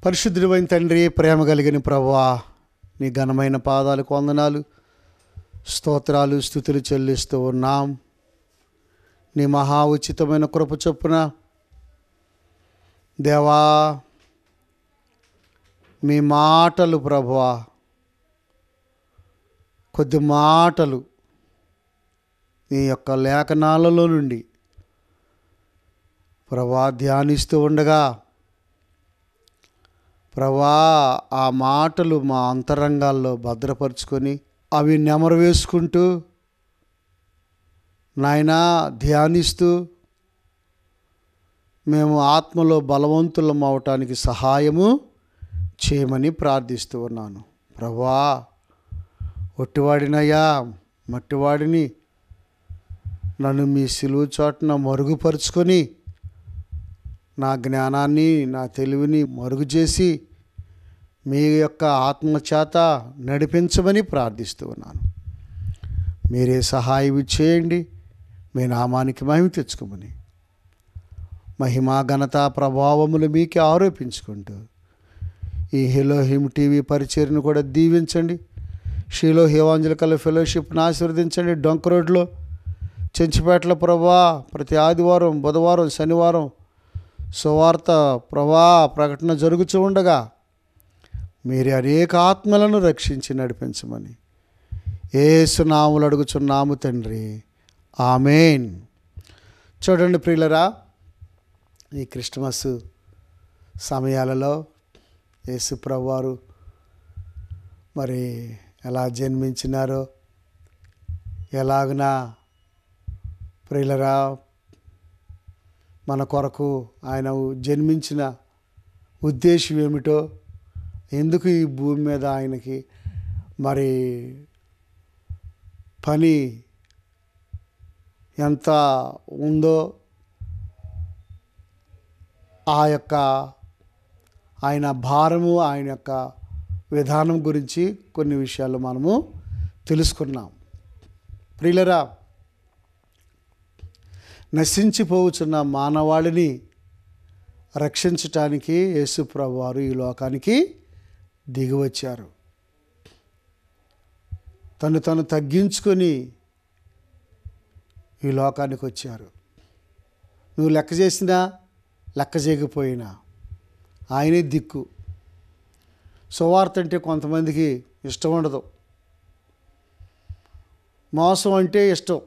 పరిశుద్ధుడైన తండ్రి, ప్రేమ కలిగిన ప్రభువా, నీ ఘనమైన పాదాలకు వందనాలు, స్తోత్రాలు, స్తుతులు చెల్లిస్తూ ఉన్నాం. నీ మహా ఉచితమైన కృప చొప్పున దేవా, మీ మాటలు ప్రభువా, కొద్ది మాటలు నీ యొక్క లేఖనాలలో నుండి ప్రభువా ధ్యానిస్తూ ఉండగా ప్రభువా, ఆ మాటలు మా అంతరంగాల్లో భద్రపరుచుకొని అవి నెమరు వేసుకుంటూ నాయనా ధ్యానిస్తూ మేము ఆత్మలో బలవంతులం అవటానికి సహాయము చేయమని ప్రార్థిస్తూ ఉన్నాను. ప్రభువా, ఒట్టివాడినయ్యా, మట్టివాడిని, నన్ను మీ సిలువ చాటున మరుగుపరుచుకొని నా జ్ఞానాన్ని, నా తెలివిని మరుగు చేసి మీ యొక్క ఆత్మచేత నడిపించమని ప్రార్థిస్తూ ఉన్నాను. మీరే సహాయం చేయండి, మీ నామానికి మహిమ తెచ్చుకోమని, మహిమా ఘనత ప్రభావములు మీకే ఆరోపించుకుంటూ ఈ ఎలోహిం టీవీ పరిచర్ను కూడా దీవించండి. షిలోహ్ ఎవాంజలికల్ ఫెలోషిప్ను ఆశీర్వదించండి. డొంక రోడ్లో, చెంచిపేటలో ప్రభా ప్రతి ఆదివారం, బుధవారం, శనివారం సువార్త ప్రకటన జరుగుతూ ఉండగా మీరే అనేక ఆత్మలను రక్షించి నడిపించమని యేసు నామములో అడుగుచున్నాము తండ్రి, ఆమేన్. చూడండి ప్రియులరా, ఈ క్రిస్మస్ సమయాలలో యేసు ప్రభువారు మరి ఎలా జన్మించినారో, ఎలాగున ప్రియులరా మన కొరకు ఆయన జన్మించిన ఉద్దేశం ఏమిటో, ఎందుకు ఈ భూమి మీద ఆయనకి మరి పని ఎంత ఉందో, ఆ యొక్క ఆయన భారము, ఆయన యొక్క విధానం గురించి కొన్ని విషయాలు మనము తెలుసుకున్నాం. ప్రియులరా, నశించిపోవచ్చున్న మానవాళిని రక్షించటానికి యేసు ప్రభువారు ఈ లోకానికి దిగివచ్చారు. తను తగ్గించుకొని ఈ లోకానికి వచ్చారు. నువ్వు లెక్క చేసినా లెక్క చేయకపోయినా ఆయనే దిక్కు. సువార్త అంటే కొంతమందికి ఇష్టం ఉండదు, మోసం అంటే ఇష్టం,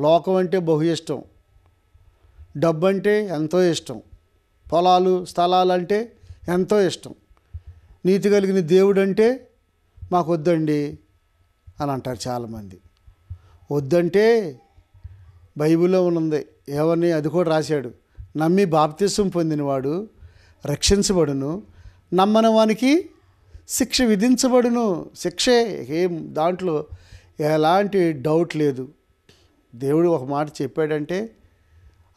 లోకం అంటే బహు ఇష్టం, డబ్బు అంటే ఎంతో ఇష్టం, పొలాలు స్థలాలు అంటే ఎంతో ఇష్టం, నీతి కలిగిన దేవుడు అంటే మాకు వద్దండి అని అంటారు చాలామంది. వద్దంటే బైబిల్లో ఉన్నది ఏమని, అది కూడా రాశాడు, నమ్మి బాప్తిసం పొందినవాడు రక్షించబడును, నమ్మని వానికి శిక్ష విధించబడును. శిక్షే, ఏం దాంట్లో ఎలాంటి డౌట్ లేదు. దేవుడు ఒక మాట చెప్పాడంటే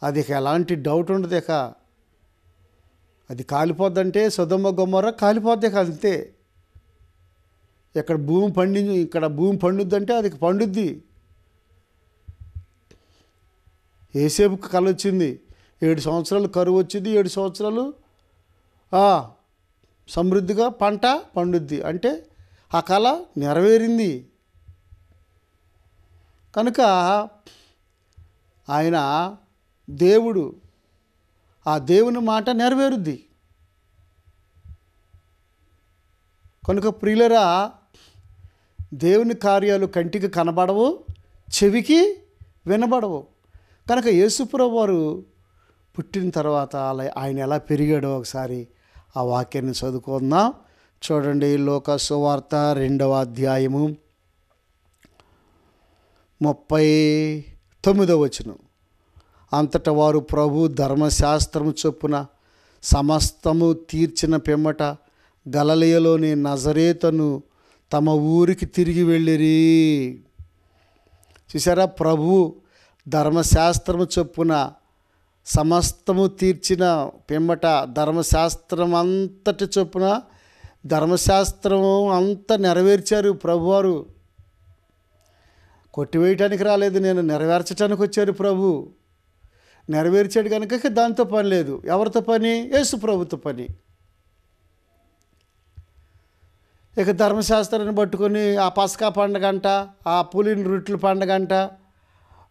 అది ఎలాంటి డౌట్ ఉండదు. అది కాలిపోద్దంటే సొదొమ గొమొర్రా కాలిపోద్ది, అంతే. ఇక్కడ భూమి పండుద్దంటే అది పండుద్ది. ఏసేపుకి కల వచ్చింది, 7 సంవత్సరాలు కరువు వచ్చింది, 7 సంవత్సరాలు సమృద్ధిగా పంట పండుద్ది అంటే ఆ కళ నెరవేరింది. కనుక ఆయన దేవుడు, ఆ దేవుని మాట నెరవేరుద్ది. కనుక ప్రియులరా, దేవుని కార్యాలు కంటికి కనబడవు, చెవికి వినబడవు. కనుక యేసుప్రభువు వారు పుట్టిన తర్వాత ఆయన ఎలా పెరిగాడో ఒకసారి ఆ వాక్యాన్ని చదువుకుందాం. చూడండి, లోకా సువార్త 2వ అధ్యాయము 39వ వచనం. అంతటా వారు ప్రభు ధర్మశాస్త్రము చొప్పున సమస్తము తీర్చిన పిమ్మట గలిలయలోని నజరేతును తమ ఊరికి తిరిగి వెళ్ళిరి. చూసారా, ప్రభు ధర్మశాస్త్రము చొప్పున సమస్తము తీర్చిన పిమ్మట, ధర్మశాస్త్రం అంతటి చొప్పున ధర్మశాస్త్రం అంతా నెరవేర్చారు ప్రభువారు. కొట్టివేయటానికి రాలేదు, నేను నెరవేర్చడానికి వచ్చారు ప్రభు. నెరవేర్చాడు కనుక దాంతో పని లేదు. ఎవరితో పని? యేసు ప్రభుతో పని. ఇక ధర్మశాస్త్రాన్ని పట్టుకొని ఆ పసకా పండగంట, ఆ పులిని రొట్టెల పండగంట,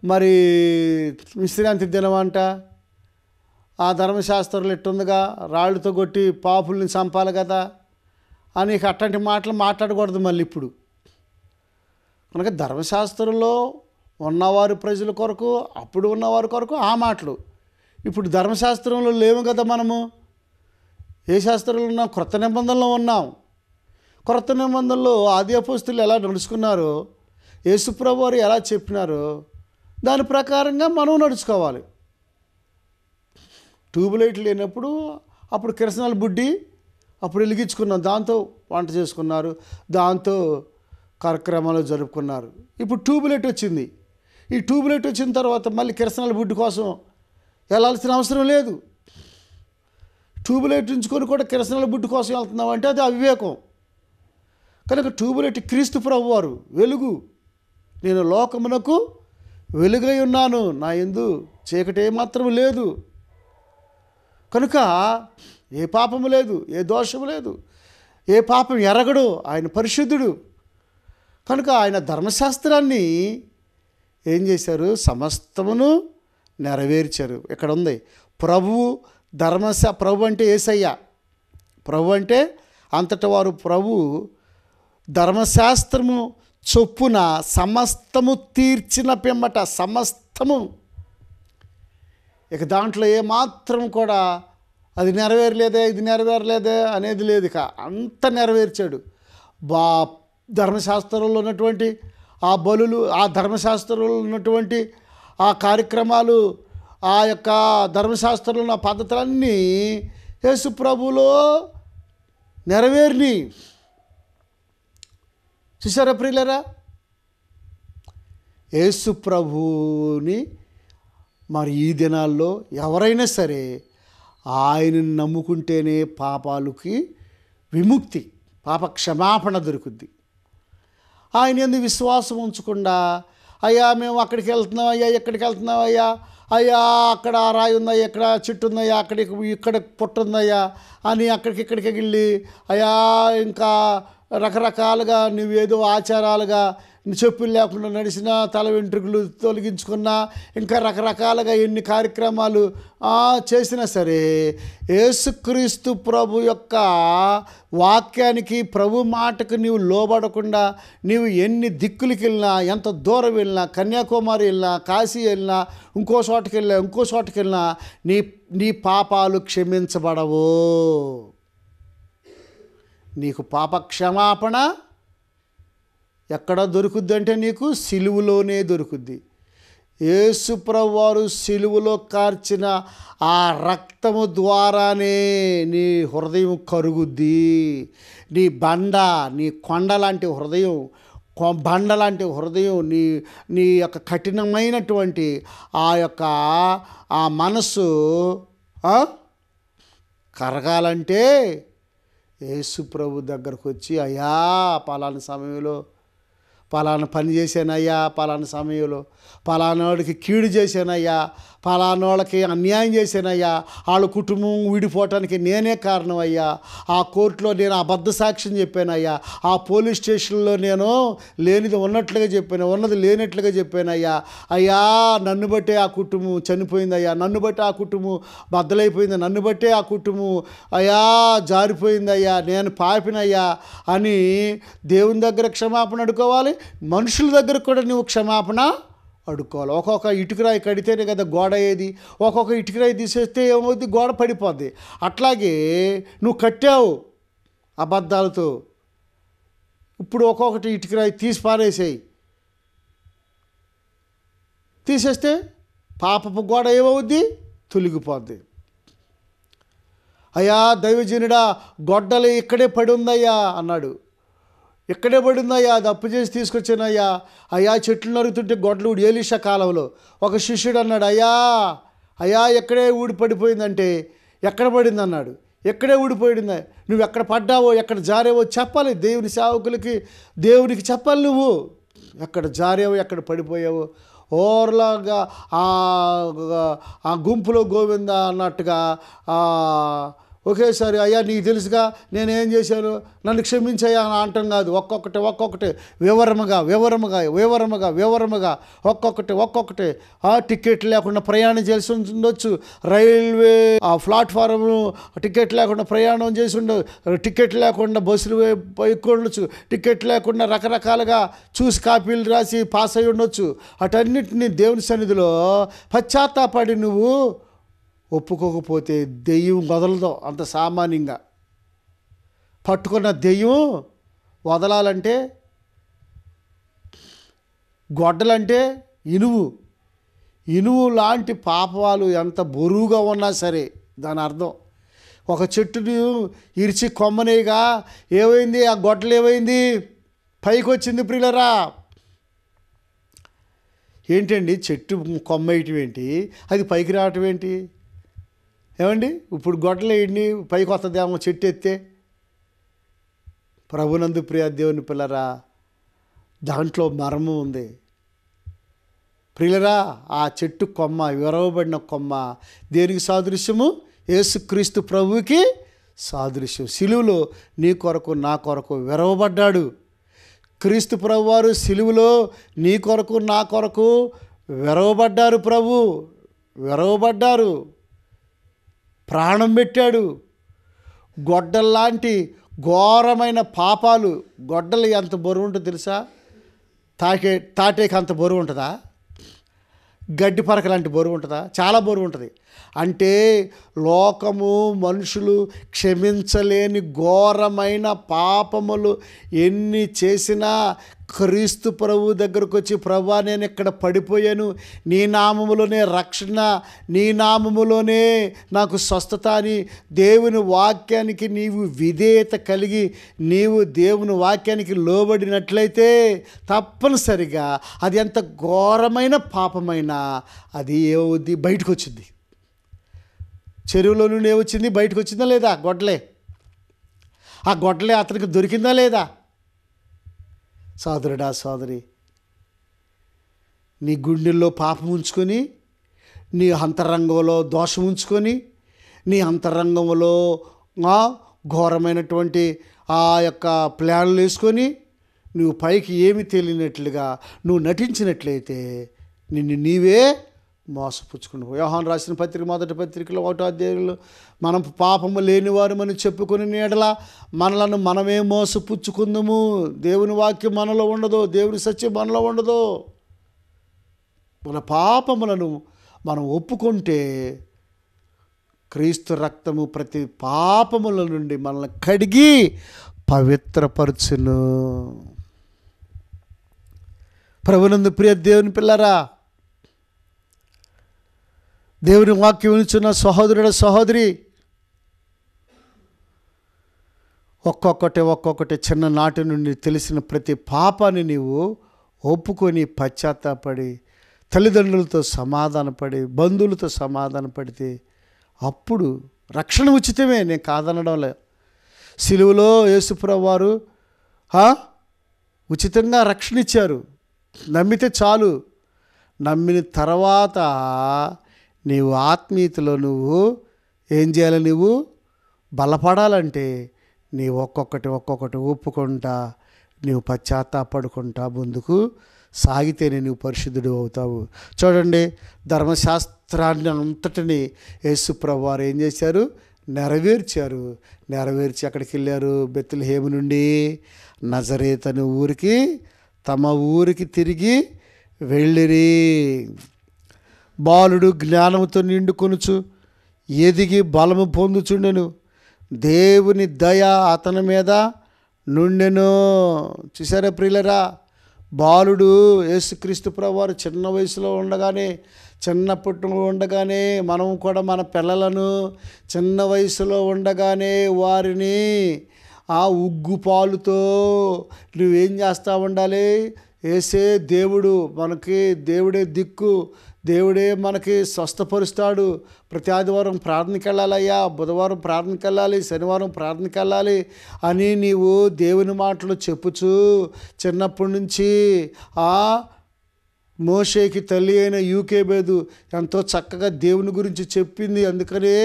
మరి విశ్రాంతి దినమంట, ఆ ధర్మశాస్త్రంలో ఎట్టుందిగా రాళ్ళతో కొట్టి పాపుల్ని చంపాలి కదా అని ఇక అట్లాంటి మాటలు మాట్లాడకూడదు మళ్ళీ ఇప్పుడు. కనుక ధర్మశాస్త్రంలో ఉన్నవారు ప్రజల కొరకు, అప్పుడు ఉన్నవారి కొరకు ఆ మాటలు. ఇప్పుడు ధర్మశాస్త్రంలో లేవు కదా మనము. ఏ శాస్త్రంలో ఉన్నాం? క్రొత్త నిబంధనలో ఉన్నాం. క్రొత్త నిబంధనలో ఆది అపోస్తులు ఎలా నడుచుకున్నారో, యేసుప్రభు వారు ఎలా చెప్పినారో దాని ప్రకారంగా మనం నడుచుకోవాలి. ట్యూబ్లైట్లు లేనప్పుడు అప్పుడు కిరసనాల బుడ్డి అప్పుడు వెలిగించుకున్నాం, దాంతో వంట చేసుకున్నారు, దాంతో కార్యక్రమాలు జరుపుకున్నారు. ఇప్పుడు ట్యూబ్లైట్ వచ్చింది. ఈ ట్యూబ్లైట్ వచ్చిన తర్వాత మళ్ళీ కిరసనాల బుడ్డి కోసం వెళ్ళాల్సిన అవసరం లేదు. ట్యూబ్లైట్ ఉంచుకొని కూడా కిరసనాల బుడ్డి కోసం వెళ్తున్నాం అంటే అది అవివేకం. కనుక ట్యూబ్లైట్ క్రీస్తు ప్రభు వారు వెలుగు. నేను లోకమునకు వెలుగై ఉన్నాను, నా యందు చీకటి ఏమాత్రం లేదు. కనుక ఏ పాపము లేదు, ఏ దోషము లేదు, ఏ పాపం ఎరగడు, ఆయన పరిశుద్ధుడు. కనుక ఆయన ధర్మశాస్త్రాన్ని ఏం చేశారు? సమస్తమును నెరవేర్చారు. ఇక్కడ ఉంది ప్రభువు ప్రభు అంటే యేసయ్య. ప్రభు అంటే అంతటి వారు. ప్రభు ధర్మశాస్త్రము చొప్పున సమస్తము తీర్చిన పిమ్మట, సమస్తము ఇక దాంట్లో ఏమాత్రం కూడా అది నెరవేరలేదే, ఇది నెరవేరలేదే అనేది లేదు. ఇక అంత నెరవేర్చాడు. ధర్మశాస్త్రంలో ఉన్నటువంటి ఆ బలులు, ఆ ధర్మశాస్త్రంలో ఉన్నటువంటి ఆ కార్యక్రమాలు, ఆ యొక్క ధర్మశాస్త్రంలో ఉన్న పద్ధతులన్నీ యేసు ప్రభువులో నెరవేరిని. చూసారా ప్రియులరా? యేసు ప్రభువుని మరి ఈ దినాల్లో ఎవరైనా సరే ఆయనను నమ్ముకుంటేనే పాపాలకి విముక్తి, పాప క్షమాపణ దొరుకుద్ది. ఆయన యందు విశ్వాసం ఉంచకుండా, అయ్యా మేము అక్కడికి వెళ్తున్నాం, అయ్యా ఎక్కడికి వెళ్తున్నాం, అయ్యా అక్కడ రాయి ఉందయ్యా, ఇక్కడ చెట్టు ఉందయ్యా, ఇక్కడ పుట్ట ఉందయ్యా అని అక్కడికి వెళ్ళి, అయ్యా ఇంకా రకరకాలుగా నువ్వేదో ఆచారాలుగా చెప్పులు లేకుండా నడిచినా, తల వెంట్రుకలు తొలగించుకున్నా, ఇంకా రకరకాలుగా ఎన్ని కార్యక్రమాలు చేసినా సరే యేసుక్రీస్తు ప్రభు యొక్క వాక్యానికి, ప్రభు మాటకు నీవు లోబడకుండా నీవు ఎన్ని దిక్కులకి వెళ్ళినా, ఎంత దూరం వెళ్ళినా, కన్యాకుమారి వెళ్ళినా, కాశీ వెళ్ళినా, ఇంకో చోటకి వెళ్ళినా నీ పాపాలు క్షమించబడవు. నీకు పాప క్షమాపణ ఎక్కడ దొరుకుద్ది అంటే నీకు సిలువలోనే దొరుకుద్ది. యేసు ప్రభువు వారు సిలువలో కార్చిన ఆ రక్తము ద్వారానే నీ హృదయం కరుగుద్ది. నీ కొండ లాంటి హృదయం, బండ లాంటి హృదయం, నీ యొక్క కఠినమైనటువంటి ఆ మనసు కరగాలంటే యేసు ప్రభు దగ్గరకు వచ్చి, అయ్యా పలానా సమయంలో పలానా పని చేశానయ్యా, పలానా సమయంలో పలానాడికి కీడు చేశానయ్యా, పలానాళ్ళకి అన్యాయం చేశానయ్యా, వాళ్ళ కుటుంబం విడిపోవటానికి నేనే కారణం అయ్యా, ఆ కోర్టులో నేను అబద్ధ సాక్ష్యం చెప్పానయ్యా, ఆ పోలీస్ స్టేషన్లో నేను లేనిది ఉన్నట్లుగా చెప్పాను, ఉన్నది లేనట్లుగా చెప్పానయ్యా, అయ్యా నన్ను బట్టే ఆ కుటుంబం చనిపోయిందయ్యా, నన్ను బట్టే ఆ కుటుంబం బద్దలైపోయింది, నన్ను బట్టే ఆ కుటుంబం అయ్యా జారిపోయిందయ్యా, నేను పాపినయ్యా అని దేవుని దగ్గర క్షమాపణ అడుకోవాలి. మనుషుల దగ్గర కూడా నువ్వు క్షమాపణ అడుక్కోవాలి. ఒక్కొక్క ఇటుకరాయి కడితేనే కదా గోడ అయ్యేది. ఒక్కొక్క ఇటుకరాయి తీసేస్తే ఏమవుద్ది? గోడ పడిపోద్ది. అట్లాగే నువ్వు కట్టావు అబద్ధాలతో, ఇప్పుడు ఒక్కొక్కటి ఇటుకరాయి తీసి పారేసేయి. తీసేస్తే పాపపు గోడ ఏమవుద్ది? తొలగిపోద్ది. అయ్యా దైవజనుడా, గొడ్డలి ఇక్కడే పడి ఉందయ్యా అన్నాడు. ఇక్కడే పడిందయ్యా, అది అప్పు చేసి తీసుకొచ్చానయ్యా. అయ్యా చెట్లు నరుగుతుంటే గొడ్డలు ఏలీషా కాలంలో ఒక శిష్యుడు అన్నాడు, అయ్యా ఎక్కడే ఊడి పడిపోయిందంటే, ఎక్కడ పడింది అన్నాడు. ఎక్కడే ఊడిపోయిందా? నువ్వు ఎక్కడ పడ్డావో, ఎక్కడ జారేవో చెప్పాలి. దేవుని సేవకులకి, దేవునికి చెప్పాలి. నువ్వు ఎక్కడ జారేవో, ఎక్కడ పడిపోయావో. ఓర్లాగా ఆ గుంపులో గోవింద అన్నట్టుగా ఒకేసారి అయ్యా నీకు తెలుసుగా నేనేం చేశాను, నన్ను క్షమించయ్యా అని అంటాం కాదు. ఒక్కొక్కటి వివరముగా ఒక్కొక్కటి టికెట్ లేకుండా ప్రయాణం చేసి ఉండొచ్చు. రైల్వే ప్లాట్ఫారం టికెట్ లేకుండా ప్రయాణం చేసి టికెట్ లేకుండా బస్సులు ఎక్కువ ఉండొచ్చు. టికెట్ లేకుండా రకరకాలుగా చూసి కాపీలు రాసి పాస్ అయి ఉండొచ్చు. అటన్నిటినీ దేవుని సన్నిధిలో పశ్చాత్తాపడి నువ్వు ఒప్పుకోకపోతే దెయ్యం వదలదు. అంత సామాన్యంగా పట్టుకున్న దెయ్యం వదలాలంటే గొడ్డలంటే ఇనుము లాంటి పాపాలు ఎంత బరువుగా ఉన్నా సరే, దాని అర్థం ఒక చెట్టుని ఇరిచి కొమ్మనేగా ఏమైంది, ఆ గొడ్డలు ఏమైంది, పైకి వచ్చింది. ప్రియులరా, ఏంటండి చెట్టు కొమ్మ వేయటం ఏంటి, అది పైకి రావటం ఏంటి? ఏమండి ఇప్పుడు గొడ్డలు వేయండి పైకి వస్తుందేమో చెట్టు ఎత్తే. ప్రభునందు ప్రియ దేవుని పిల్లరా, దాంట్లో మర్మం ఉంది. ప్రియులరా, ఆ చెట్టు కొమ్మ, విరవబడిన కొమ్మ దేనికి సాదృశ్యము? యేసుక్రీస్తు ప్రభువుకి సాదృశ్యం. సిలువలో నీ కొరకు నా కొరకు విరవబడ్డాడు. క్రీస్తు ప్రభువారు సిలువలో నీ కొరకు నా కొరకు విరవబడ్డారు. విరవబడ్డారు, ప్రాణం పెట్టాడు. గొడ్డల్లాంటి ఘోరమైన పాపాలు, గొడ్డలు ఎంత బరువు ఉంటుందో తెలుసా? తాటేకి అంత బరువు ఉంటుందా? గడ్డి పరక లాంటి బరువు ఉంటుందా? చాలా బరువు ఉంటుంది. అంటే లోకము, మనుషులు క్షమించలేని ఘోరమైన పాపములు ఎన్ని చేసినా క్రీస్తు ప్రభు దగ్గరకు వచ్చి, ప్రభువా నేను ఇక్కడ పడిపోయాను, నీ నామములోనే రక్షణ, నీ నామములోనే నాకు స్వస్థత అని దేవుని వాక్యానికి నీవు విధేయత కలిగి నీవు దేవుని వాక్యానికి లోబడినట్లయితే తప్పనిసరిగా అది ఎంత ఘోరమైన పాపమైనా అది ఏమవుద్ది? బయటకు వచ్చింది. చెరువులో నుండి ఏమొచ్చింది? బయటకు వచ్చిందా లేదా? గొడ్డలే. ఆ గొడ్డలే అతనికి దొరికిందా లేదా? సోదరుడా, సోదరి, నీ గుండెల్లో పాపం ఉంచుకొని, నీ అంతరంగంలో దోషం ఉంచుకొని, నీ అంతరంగంలో ఘోరమైనటువంటి ఆ యొక్క ప్లాన్లు వేసుకొని నువ్వు పైకి ఏమి తెలియనట్లుగా నువ్వు నటించినట్లయితే నిన్ను నీవే మోసపుచ్చుకున్నావు. యోహాను రాసిన పత్రిక మొదటి పత్రికలో 1వ అధ్యాయంలో మనం పాపము లేనివారు మనం చెప్పుకుని నీడల మనలను మనమే మోసపుచ్చుకుందాము. దేవుని వాక్యం మనలో ఉండదు, దేవుని సత్యం మనలో ఉండదు. మన పాపములను మనం ఒప్పుకుంటే క్రీస్తు రక్తము ప్రతి పాపముల నుండి మనల్ని కడిగి పవిత్రపరచును. ప్రభునందు ప్రియ దేవుని పిల్లరా, దేవుని వాక్యం వినుచున్న సహోదరుడ, సహోదరి, ఒక్కొక్కటి చిన్ననాటి నుండి తెలిసిన ప్రతి పాపాన్ని నీవు ఒప్పుకొని పశ్చాత్తాపడి తల్లిదండ్రులతో సమాధానపడి బంధువులతో సమాధానపడితే అప్పుడు రక్షణ ఉచితమే. నేను కాదనడం లేదు. సిలువలో యేసుప్రభువు వారు ఉచితంగా రక్షణ ఇచ్చారు. నమ్మితే చాలు. నమ్మిన తర్వాత నీవు ఆత్మీయతలో నువ్వు ఏం చేయాలి? నువ్వు బలపడాలంటే నీవు ఒక్కొక్కటి ఒప్పుకుంటా నీవు పశ్చాత్తాపడుకుంటా ముందుకు సాగితేనే నువ్వు పరిశుద్ధుడు అవుతావు. చూడండి, ధర్మశాస్త్రాన్ని అంతటిని యేసుప్రభువు వారు ఏం చేశారు? నెరవేర్చి అక్కడికి వెళ్ళారు. బెత్లెహేము నుండి నజరేతు అనే ఊరికి, తమ ఊరికి తిరిగి వెళ్ళిరి. బాలుడు జ్ఞానముతో నిండుకొనుచు ఎదిగి బలము పొందుచుండెను. దేవుని దయ అతని మీద నుండెను. చూసారా ప్రియులరా, బాలుడు యేసుక్రీస్తు ప్రభువారు చిన్న వయసులో ఉండగానే మనం కూడా మన పిల్లలను చిన్న వయసులో ఉండగానే వారిని ఆ ఉగ్గు పాలుతో నువ్వేం చేస్తూ ఉండాలి? యేసే దేవుడు, మనకి దేవుడే దిక్కు, దేవుడే మనకి స్వస్థపరుస్తాడు. ప్రతి ఆదివారం ప్రార్థనకి వెళ్ళాలయ్యా, బుధవారం ప్రార్థనకి వెళ్ళాలి, శనివారం ప్రార్థనకి వెళ్ళాలి అని నీవు దేవుని మాటలు చెప్పుచు చిన్నప్పటి నుంచి మోషేకి తల్లి అయిన యూకేబేదు ఎంతో చక్కగా దేవుని గురించి చెప్పింది. అందుకనే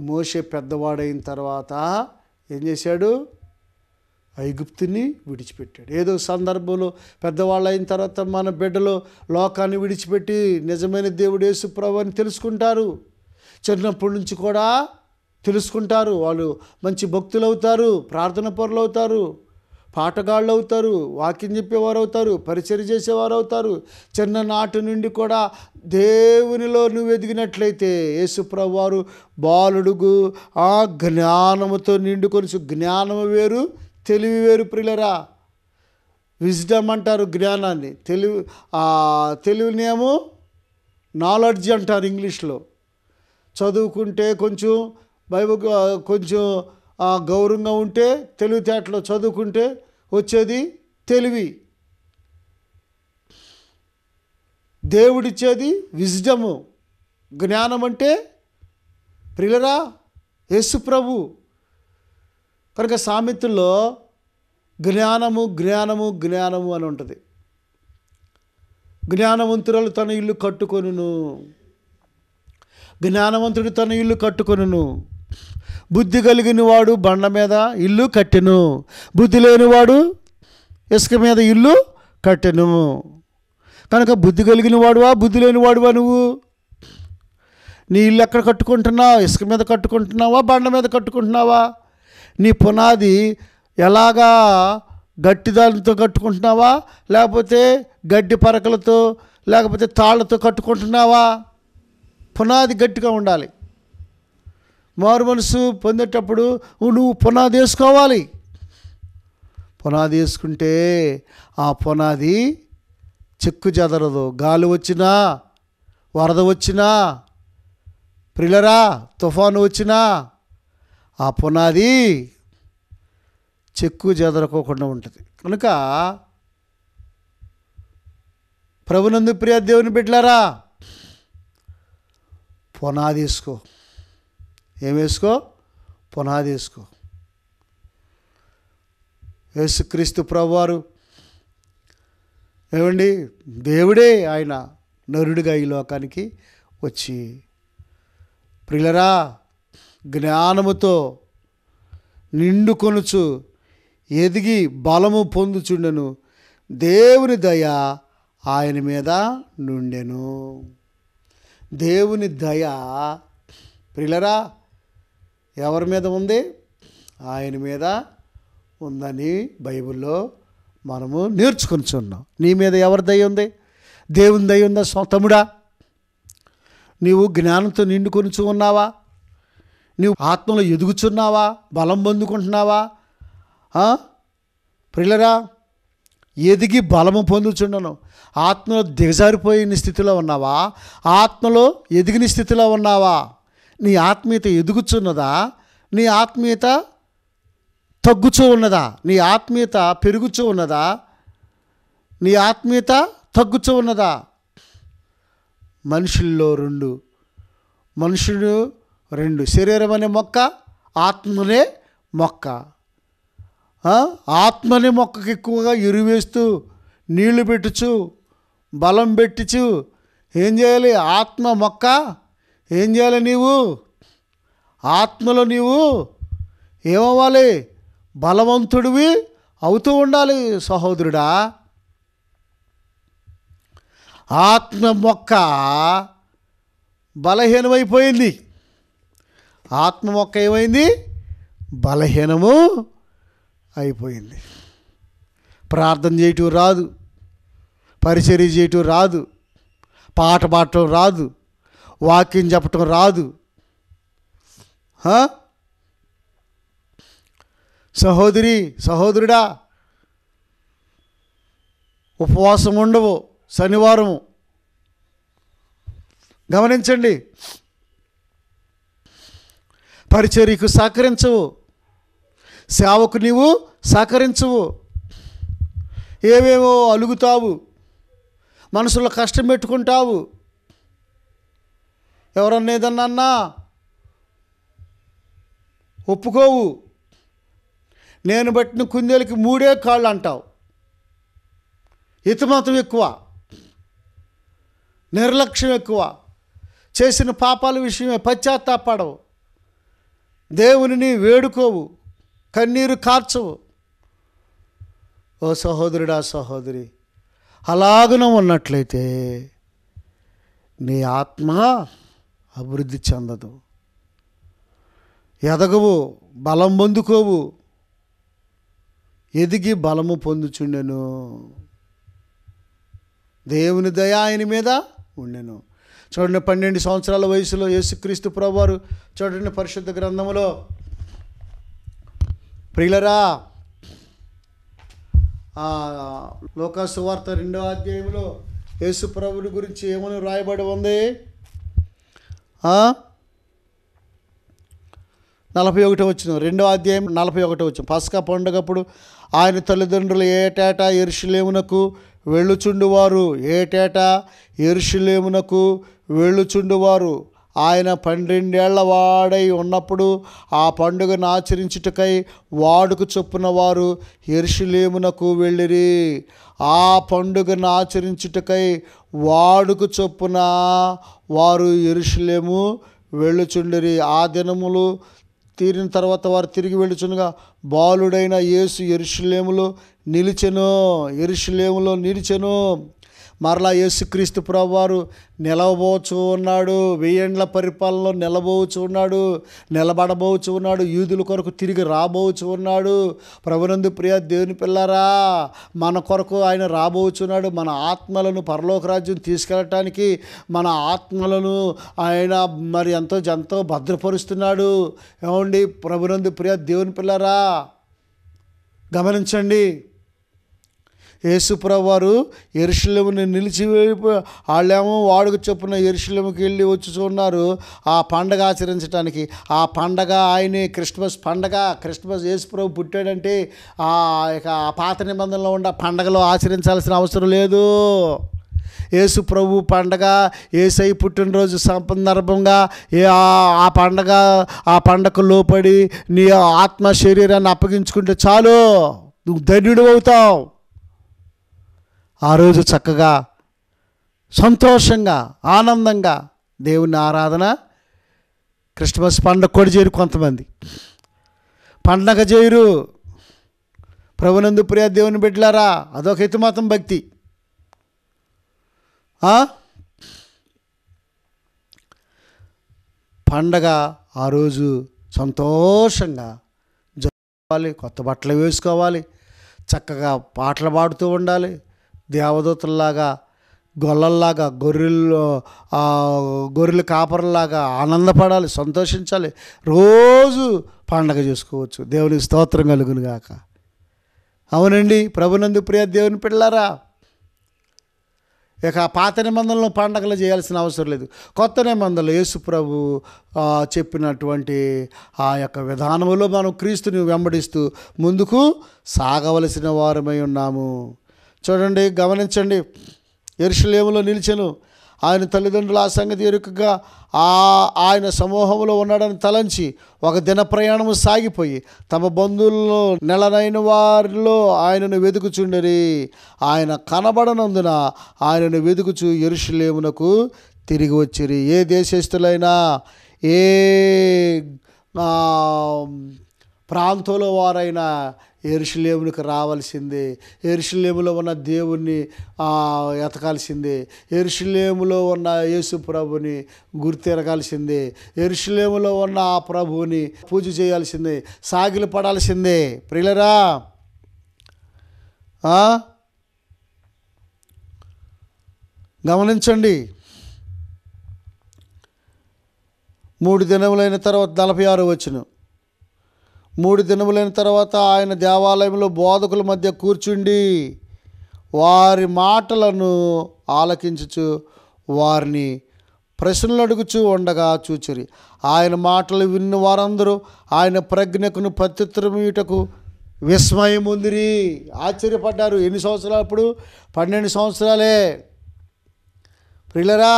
మోషే పెద్దవాడైన తర్వాత ఏం చేశాడు? ఐగుప్తుని విడిచిపెట్టాడు. ఏదో సందర్భంలో పెద్దవాళ్ళు అయిన తర్వాత మన బిడ్డలు లోకాన్ని విడిచిపెట్టి నిజమైన దేవుడు యేసు ప్రభువు అని తెలుసుకుంటారు. చిన్నప్పటి నుంచి కూడా తెలుసుకుంటారు. వాళ్ళు మంచి భక్తులు అవుతారు, ప్రార్థన పరులు అవుతారు, పాటగాళ్ళు అవుతారు, వాక్యం చెప్పేవారు అవుతారు, పరిచర్య చేసేవారు అవుతారు. చిన్ననాటి నుండి కూడా దేవునిలో నువ్వు ఎదిగినట్లయితే యేసు ప్రభువు వారు బాలుడుగు ఆ జ్ఞానముతో నిండుకొని, జ్ఞానము వేరు తెలివి వేరు ప్రియులరా. విజ్డమ్ అంటారు జ్ఞానాన్ని, తెలివినేమో నాలెడ్జ్ అంటారు ఇంగ్లీష్లో. చదువుకుంటే కొంచెం బైబిల్ కొంచెం గౌరవంగా ఉంటే తెలివితేటలో చదువుకుంటే వచ్చేది తెలివి. దేవుడిచ్చేది విజ్డము. జ్ఞానం అంటే ప్రియులరా యేసు ప్రభు. కనుక సామెతల్లో జ్ఞానము జ్ఞానము జ్ఞానము అని ఉంటుంది. జ్ఞానవంతురాలు తన ఇల్లు కట్టుకొనును, జ్ఞానవంతుడు తన ఇల్లు కట్టుకొనును. బుద్ధి కలిగిన వాడు బండ మీద ఇల్లు కట్టెను, బుద్ధి లేనివాడు ఇసుక మీద ఇల్లు కట్టెను. కనుక బుద్ధి కలిగిన వాడువా బుద్ధి లేనివాడువా నువ్వు? నీ ఇల్లు ఎక్కడ కట్టుకుంటున్నావు? ఇసుక మీద కట్టుకుంటున్నావా, బండ మీద కట్టుకుంటున్నావా? నీ పునాది ఎలాగా గట్టి దానితో కట్టుకుంటున్నావా, లేకపోతే గడ్డి పరకలతో లేకపోతే తాళ్ళతో కట్టుకుంటున్నావా? పునాది గట్టిగా ఉండాలి. మారు మనసు పొందేటప్పుడు నువ్వు పునాది వేసుకోవాలి. పునాది వేసుకుంటే ఆ పునాది చెక్కు చెదరదు. గాలి వచ్చినా, వరద వచ్చినా, ప్రియులరా తుఫాను వచ్చినా ఆ పునాది చెక్కు చెదరకోకుండా ఉంటుంది. కనుక ప్రభునందు ప్రియ దేవుని బిడ్డలారా, పునాది వేసుకో. ఏం వేసుకో? పునాది వేసుకో. యేసుక్రీస్తు ప్రభువారు ఏమండి, దేవుడే ఆయన నరుడిగా ఈ లోకానికి వచ్చి ప్రియులరా జ్ఞానముతో నిండుకొనుచు ఎదిగి బలము పొందుచుండెను. దేవుని దయ ఆయన మీద నుండెను. దేవుని దయ ప్రియులరా ఎవరి మీద ఉంది? ఆయన మీద ఉందని బైబిల్లో మనము నేర్చుకొనిచున్నాం. నీ మీద ఎవరి దయ ఉంది? దేవుని దయ ఉందా తమ్ముడా? నీవు జ్ఞానంతో నిండుకొనిచు ఉన్నావా? నీవు ఆత్మలో ఎదుగుచున్నావా? బలం పొందుకుంటున్నావా? ప్రియులరా ఎదిగి బలము పొందుచుండను. ఆత్మలో దిగజారిపోయిన స్థితిలో ఉన్నావా? ఆత్మలో ఎదిగిన స్థితిలో ఉన్నావా? నీ ఆత్మీయత ఎదుగుచున్నదా? నీ ఆత్మీయత తగ్గుచూ ఉన్నదా? నీ ఆత్మీయత పెరుగుచూ ఉన్నదా? నీ ఆత్మీయత తగ్గుచూ ఉన్నదా? మనుషుల్లో రెండు శరీరం అనే మొక్క, ఆత్మనే మొక్క. ఆత్మనే మొక్కకి ఎక్కువగా ఎరువేస్తూ నీళ్లు పెట్టుచు బలం పెట్టించు ఏం చేయాలి? ఆత్మ మొక్క ఏం చేయాలి? నీవు ఆత్మలో నీవు ఏమవ్వాలి? బలవంతుడివి అవుతూ ఉండాలి సహోదరుడా. ఆత్మ మొక్క బలహీనమైపోయింది. ఆత్మ మొక్క ఏమైంది? బలహీనము అయిపోయింది. ప్రార్థన చేయటం రాదు, పరిచర్య చేయటం రాదు, పాట పాడటం రాదు, వాక్యం చెప్పటం రాదు. సహోదరి సహోదరుడా, ఉపవాసం ఉండవు శనివారం. గమనించండి, పరిచర్యకు సహకరించవు, సేవకు నీవు సహకరించవు, ఏవేవో అలుగుతావు, మనసులో కష్టం పెట్టుకుంటావు. ఎవరన్నా ఏదన్నా ఒప్పుకోవు. నేను పట్టిన కుందేలకి 3 కాళ్ళు అంటావు. ఇతమాతం ఎక్కువ, నిర్లక్ష్యం ఎక్కువ, చేసిన పాపాల విషయమే పశ్చాత్తాపడవు. దేవునిని వేడుకోవు, కన్నీరు కార్చవు. ఓ సహోదరుడా, సహోదరి, అలాగున ఉన్నట్లయితే నీ ఆత్మ అభివృద్ధి చెందదు, ఎదగవు, బలం పొందుకోవు. ఎదిగి బలము పొందుచుండెను. దేవుని దయ ఆయన మీద ఉండెను. చూడండి, 12 సంవత్సరాల వయసులో యేసుక్రీస్తు ప్రభువారు, చూడండి పరిశుద్ధ గ్రంథములో, ప్రియులరా, లూకా సువార్త 2వ అధ్యాయంలో యేసు ప్రభువుని గురించి ఏమని రాయబడి ఉంది? 41వ వచనం, 2వ అధ్యాయం 41వ వచనం. పస్కా పండుగప్పుడు ఆయన తల్లిదండ్రులు ఏటేటా యెరూషలేమునకు వెళ్ళుచుండువారు. ఏటేటా యెరూషలేమునకు వెళ్ళుచుండువారు. ఆయన 12 ఏళ్ల వాడై ఉన్నప్పుడు ఆ పండుగను ఆచరించుటకై వాడుకు చొప్పున వారు యెరూషలేమునకు వెళ్ళిరి. ఆ పండుగను ఆచరించుటకై వాడుకు చొప్పున వారు యెరూషలేము వెళ్ళుచుండిరి. ఆ దినములు తీరిన తర్వాత వారు తిరిగి వెళ్ళుచుండగా బాలుడైన యేసు యెరూషలేములో నిలిచెను. మరలా యేసుక్రీస్తు ప్రభువారు నిలవబోచు ఉన్నాడు. 1000 ఏండ్ల పరిపాలనలో నిలబోచు ఉన్నాడు, నిలబడబోచు ఉన్నాడు. యూదుల కొరకు తిరిగి రాబోచు ఉన్నాడు. ప్రభునందు ప్రియ దేవుని పిల్లారా, మన కొరకు ఆయన రాబోచున్నాడు. మన ఆత్మలను పరలోక రాజ్యం తీసుకెళ్ళటానికి మన ఆత్మలను ఆయన మరి ఎంతో భద్రపరుస్తున్నాడు. ఏమండి, ప్రభునందు ప్రియ దేవుని పిల్లారా, గమనించండి. యేసు ప్రభువారు యెరూషలేముని నిలిచి వాళ్ళేమో వాడుకు చొప్పున యెరూషలేముకి వెళ్ళి వచ్చుచున్నారు ఆ పండగ ఆచరించడానికి. ఆ పండగ ఆయనే క్రిస్మస్ పండగ. క్రిస్మస్ యేసు ప్రభు పుట్టాడంటే ఇక ఆ పాత నిబంధనలో ఉన్న పండగలో ఆచరించాల్సిన అవసరం లేదు. యేసు ప్రభు పండగ, యేసయ్య పుట్టినరోజు సందర్భంగా ఆ పండగకు లోపడి నీ ఆత్మ శరీరాన్ని అప్పగించుకుంటే చాలు, నువ్వు ధన్యుడు అవుతావు. ఆ రోజు చక్కగా సంతోషంగా ఆనందంగా దేవుని ఆరాధన, క్రిస్మస్ పండగ కూడా చేయరు. కొంతమంది పండగ చేయరు. ప్రభునందు ప్రియ దేవుని బిడ్డలారా, అదొక హితమతం భక్తి. పండగ ఆ రోజు సంతోషంగా జరుపుకోవాలి, కొత్త బట్టలు వేసుకోవాలి, చక్కగా పాటలు పాడుతూ ఉండాలి, దేవదూతల్లాగా, గొల్లల్లాగా, గొర్రెల కాపర్లాగా ఆనందపడాలి, సంతోషించాలి. రోజు పండగ చేసుకోవచ్చు. దేవునికి స్తోత్రం కలుగును గాక. అవునండి, ప్రభునందు ప్రియ దేవుని పిల్లారా, ఇక పాత నిబంధనలో పండగలు చేయాల్సిన అవసరం లేదు. కొత్త నిబంధనలు యేసు ప్రభు చెప్పినటువంటి ఆ యొక్క విధానంలో మనం క్రీస్తుని వెంబడిస్తూ ముందుకు సాగవలసిన వారమై ఉన్నాము. చూడండి, గమనించండి. యెరూషలేములో నిలిచెను. ఆయన తల్లిదండ్రులు ఆ సంగతి ఎరుకగా ఆయన సమూహంలో ఉన్నాడని తలంచి ఒక దిన ప్రయాణము సాగిపోయి తమ బంధువుల్లో నెలనైన వారిలో ఆయనను వెతుకుచుండరి. ఆయన కనబడనందున ఆయనను వెతుకుచు యెరూషలేమునకు తిరిగి వచ్చిరి. ఏ దేశస్థులైనా, ఏ ప్రాంతంలో వారైనా యెరూషలేమునికి రావాల్సిందే. యెరూషలేములో ఉన్న దేవుణ్ణి ఎతకాల్సిందే. యెరూషలేములో ఉన్న యేసు ప్రభుని గుర్తెరగాల్సిందే. యెరూషలేములో ఉన్న ఆ ప్రభువుని పూజ చేయాల్సిందే, సాగిలు పడాల్సిందే. ప్రియులరా, గమనించండి. 3 దినములైన తర్వాత 46వ వచనం. 3 దినములైన తర్వాత ఆయన దేవాలయంలో బోధకుల మధ్య కూర్చుండి వారి మాటలను ఆలకించుచు వారిని ప్రశ్నలు అడుగుచూ ఉండగా చూచిరి. ఆయన మాటలు విన్న వారందరూ ఆయన ప్రజ్ఞకును ప్రత్యుత్తరముటకు విస్మయం పొందిరి, ఆశ్చర్యపడ్డారు. ఎన్ని సంవత్సరాలు? అప్పుడు 12 సంవత్సరాలే. ప్రియులరా,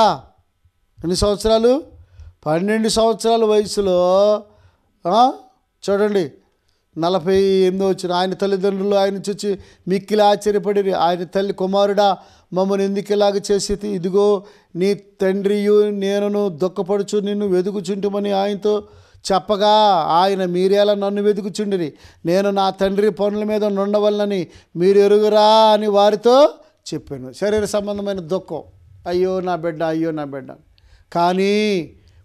ఎన్ని సంవత్సరాలు? 12 సంవత్సరాల వయసులో చూడండి, 48వ వచనం. ఆయన తల్లిదండ్రులు ఆయన చూచి మిక్కిలి ఆశ్చర్యపడిరి. ఆయన తల్లి, కుమారుడా, మమ్మల్ని ఎందుకు ఇలాగ చేసేది? ఇదిగో నీ తండ్రియు నేనును దుఃఖపడుచు నిన్ను వెతుకుచుంటుమని ఆయనతో చెప్పగా ఆయన మీరేలా నన్ను వెతుకుచుండిరి, నేను నా తండ్రి పనుల మీద నుండవలనని మీరు ఎరుగురా అని వారితో చెప్పాను. శరీర సంబంధమైన దుఃఖం, అయ్యో నా బిడ్డ, అయ్యో నా బిడ్డ. కానీ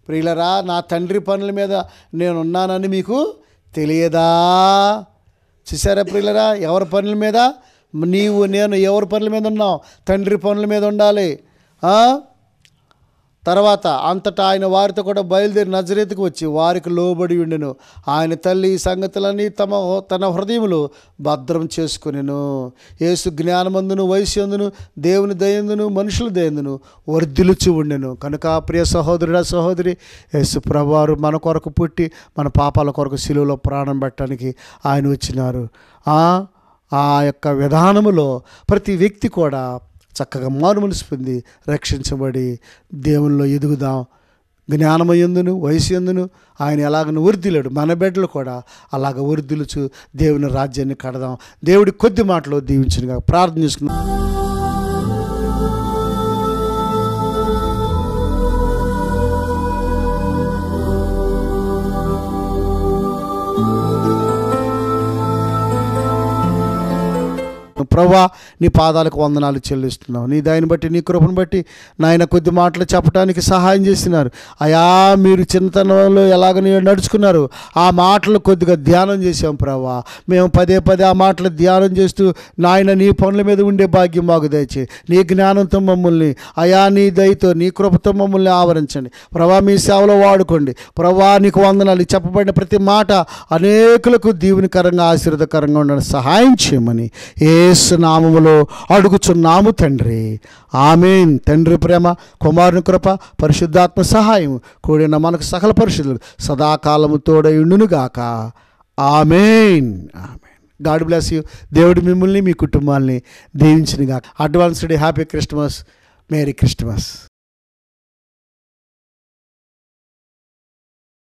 ప్రియులరా, నా తండ్రి పనుల మీద నేనున్నానని మీకు తెలియదా? చూసారా ప్రియులరా, ఎవరి పనుల మీద? నీవు నేను ఎవరి పనుల మీద ఉన్నాం? తండ్రి పనుల మీద ఉండాలి. తర్వాత అంతటా ఆయన వారితో కూడా బయలుదేరి నజరేతుకు వచ్చి వారికి లోబడి ఉండెను. ఆయన తల్లి ఈ సంగతులన్నీ తన హృదయములో భద్రం చేసుకునెను. యేసు జ్ఞానమందును వయస్యందును దేవుని దయందును మనుషుల దయందును వర్ధిల్లుచు ఉండెను. కనుక ప్రియ సహోదరుడా సహోదరి, యేసు ప్రభువారు మన కొరకు పుట్టి మన పాపాల కొరకు శిలువలో ప్రాణం పెట్టడానికి ఆయన వచ్చినారు. ఆ యొక్క విధానములో ప్రతి వ్యక్తి కూడా చక్కగా మారుమనసు పొంది రక్షించబడి దేవునిలో ఎదుగుదాం. జ్ఞానమయందును వయస్సు ఆయన ఎలాగను వర్ధిల్లాడు, మన బిడ్డలు కూడా అలాగ వర్ధిల్లుచు దేవుని రాజ్యాన్ని కడదాం. దేవుడి కొద్ది మాటలో దీవించునుగా. ప్రార్థన చేసుకున్నాం. ప్రభువా, నీ పాదాలకు వందనాలు చెల్లిస్తున్నావు. నీ దయని బట్టి, నీ కృపను బట్టి నాయన కొద్ది మాటలు చెప్పడానికి సహాయం చేస్తున్నారు. అయా, మీరు చిన్నతనంలో ఎలాగ నడుచుకున్నారు ఆ మాటలు కొద్దిగా ధ్యానం చేసాం ప్రభువా. మేము పదే పదే ఆ మాటలు ధ్యానం చేస్తూ నాయన నీ పనుల మీద ఉండే భాగ్యం మాకు దయచేయి. నీ జ్ఞానంతో మమ్మల్ని, అయా నీ దయతో నీ కృపతో మమ్మల్ని ఆవరించండి ప్రభువా. మీ సేవలో వాడుకోండి ప్రభువా. నీకు వందనాలు. చెప్పబడిన ప్రతి మాట అనేకులకు దీవెనకరంగా ఆశీర్వాదకరంగా ఉండడానికి సహాయం చేయమని యేసు నామములో అడుగుచున్నాము తండ్రి. ఆమేన్. తండ్రి ప్రేమ, కుమారుని కృప, పరిశుద్ధాత్మ సహాయం కూడిన మనకు సకల పరిశుద్ధులు సదాకాలము తోడయుండునుగాక. Amen. Amen. God bless you. దేవుడు మిమ్మల్ని మీ కుటుంబాన్ని దీవించునుగాక. Advanced happy Christmas. Merry Christmas.